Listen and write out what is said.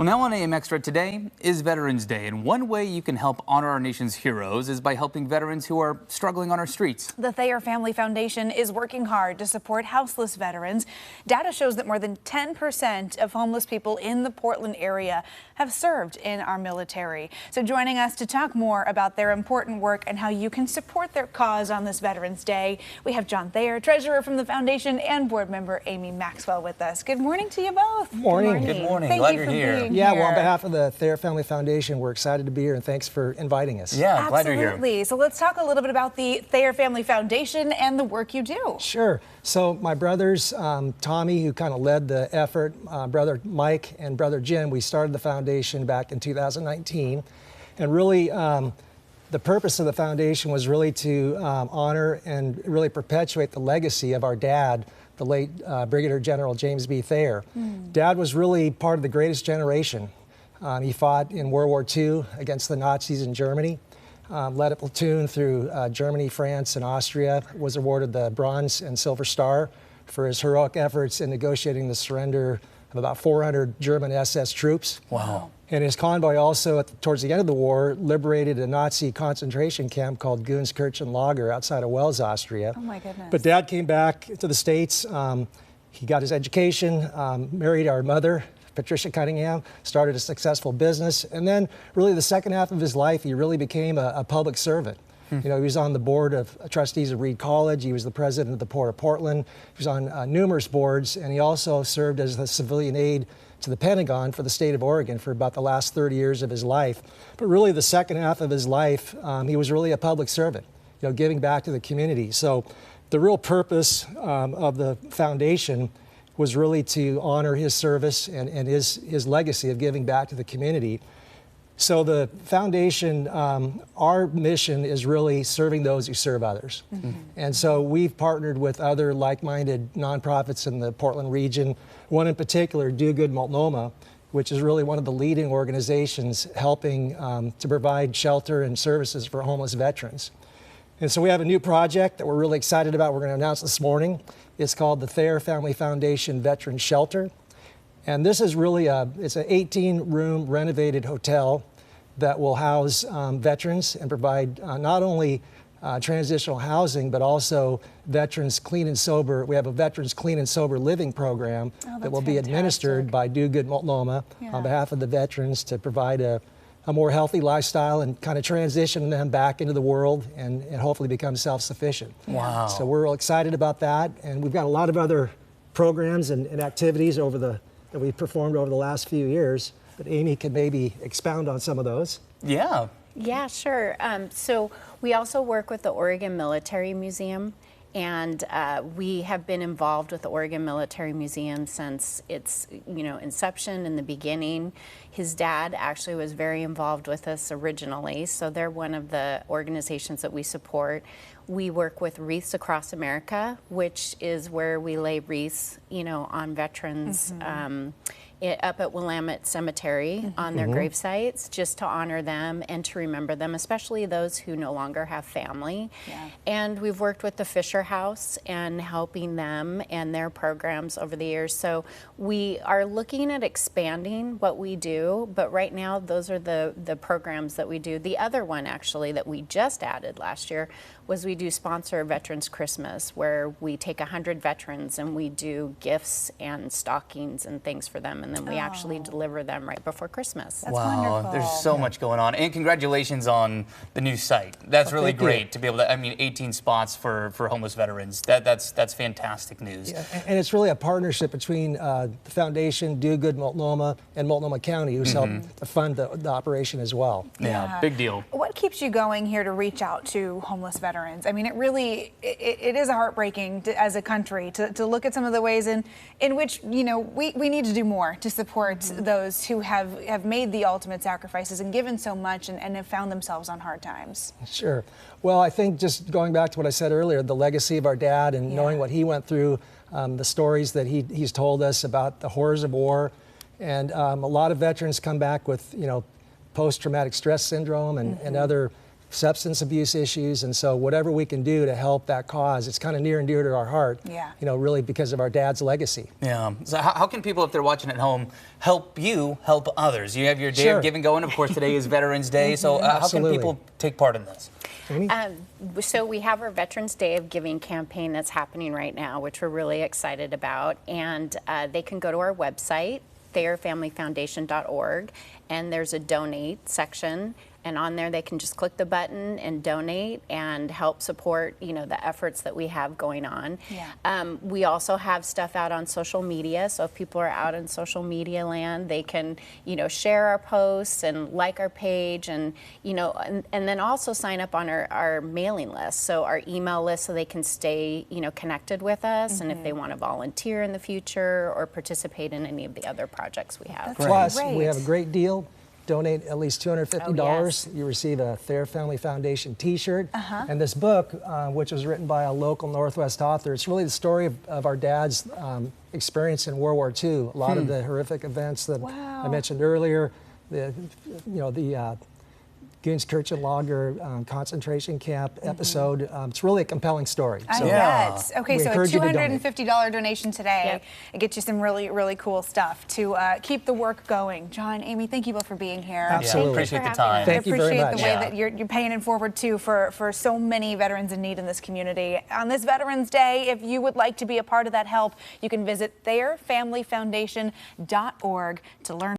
Well, now on AM Extra, today is Veterans Day, and one way you can help honor our nation's heroes is by helping veterans who are struggling on our streets. The Thayer Family Foundation is working hard to support houseless veterans. Data shows that more than 10% of homeless people in the Portland area have served in our military. So joining us to talk more about their important work and how you can support their cause on this Veterans Day, we have John Thayer, treasurer from the foundation, and board member Amy Maxwell with us. Good morning to you both. Morning. Good morning. Thank Glad you you're for here. being Yeah, here. well, on behalf of the Thayer Family Foundation, we're excited to be here, and thanks for inviting us. Yeah, glad you're here. Absolutely. So let's talk a little bit about the Thayer Family Foundation and the work you do. Sure. So my brothers, Tommy, who kind of led the effort, brother Mike and brother Jim, we started the foundation back in 2019. And really, the purpose of the foundation was really to honor and really perpetuate the legacy of our dad, the late Brigadier General James B. Thayer. Dad was really part of the greatest generation. He fought in World War II against the Nazis in Germany, led a platoon through Germany, France, and Austria, was awarded the Bronze and Silver Star for his heroic efforts in negotiating the surrender of about 400 German SS troops. Wow. And his convoy also, towards the end of the war, liberated a Nazi concentration camp called Gunskirchen outside of Wels, Austria. Oh my goodness. But Dad came back to the States. He got his education, married our mother, Patricia Cunningham, started a successful business. And then really the second half of his life, he really became a public servant. You know, he was on the board of trustees of Reed College. He was the president of the Port of Portland. He was on numerous boards, and he also served as the civilian aide to the Pentagon for the state of Oregon for about the last 30 years of his life. But really the second half of his life, he was really a public servant, you know, giving back to the community. So the real purpose of the foundation was really to honor his service and his legacy of giving back to the community. So the foundation, our mission is really serving those who serve others. And so we've partnered with other like-minded nonprofits in the Portland region, one in particular, Do Good Multnomah, which is really one of the leading organizations helping to provide shelter and services for homeless veterans. And so we have a new project that we're really excited about. We're going to announce this morning. It's called the Thayer Family Foundation Veteran Shelter. And this is really it's an 18-room renovated hotel that will house veterans and provide not only transitional housing, but also veterans clean and sober. We have a veterans clean and sober living program that will be administered by Do Good Multnomah on behalf of the veterans to provide a more healthy lifestyle and kind of transition them back into the world and hopefully become self-sufficient. Wow. So we're real excited about that. And we've got a lot of other programs and activities that we've performed over the last few years, but Amy can maybe expound on some of those. Yeah. Yeah, sure. So we also work with the Oregon Military Museum, and we have been involved with the Oregon Military Museum since its inception in the beginning. His dad actually was very involved with us originally, so they're one of the organizations that we support. We work with Wreaths Across America, which is where we lay wreaths, on veterans up at Willamette Cemetery on their grave sites, just to honor them and to remember them, especially those who no longer have family. And we've worked with the Fisher House and helping them and their programs over the years. So we are looking at expanding what we do, but right now those are the programs that we do. The other one actually that we just added last year was we do sponsor Veterans Christmas, where we take 100 veterans and we do gifts and stockings and things for them, and then we actually deliver them right before Christmas. That's wow, wonderful. There's so much going on. And congratulations on the new site. That's really great to be able to, 18 spots for homeless veterans. That's fantastic news. Yeah, and it's really a partnership between the foundation, Do Good Multnomah, and Multnomah County, who's helped to fund the operation as well. Yeah, big deal. What keeps you going here to reach out to homeless veterans? I mean, it really, it is heartbreaking as a country to look at some of the ways in which, we need to do more to support those who have made the ultimate sacrifices and given so much and have found themselves on hard times. Sure. Well, I think just going back to what I said earlier, the legacy of our dad and knowing what he went through, the stories that he's told us about the horrors of war, and a lot of veterans come back with, post-traumatic stress syndrome and other substance abuse issues, and so whatever we can do to help that cause, it's kind of near and dear to our heart. Yeah. You know, really because of our dad's legacy. Yeah. So how can people, if they're watching at home, help you help others? You have your day of giving going. Of course, today is Veterans Day. So how can people take part in this? So we have our Veterans Day of Giving campaign that's happening right now, which we're really excited about. And they can go to our website, thayerfamilyfoundation.org, and there's a donate section. And on there, they can just click the button and donate and help support, you know, the efforts that we have going on. Yeah. We also have stuff out on social media. So if people are out in social media land, they can, you know, share our posts and like our page, and, you know, and then also sign up on our mailing list. So our email list, so they can stay, you know, connected with us. And if they want to volunteer in the future or participate in any of the other projects we have. Plus, great. we have a great deal. Donate at least $250. Oh, yes. You receive a Thayer Family Foundation T-shirt. And this book, which was written by a local Northwest author, it's really the story of our dad's experience in World War II. A lot of the horrific events that I mentioned earlier, the Gunskirchenlager concentration camp episode. It's really a compelling story. I So bet. Okay, we so a encourage you to donate. $250 donation today. Yep. It gets you some really, really cool stuff to keep the work going. John, Amy, thank you both for being here. Absolutely. Appreciate the Thanks for having time. us. Thank you very appreciate much. the way Yeah. that you're paying it forward too for so many veterans in need in this community. On this Veterans Day, if you would like to be a part of that help, you can visit thayerfamilyfoundation.org to learn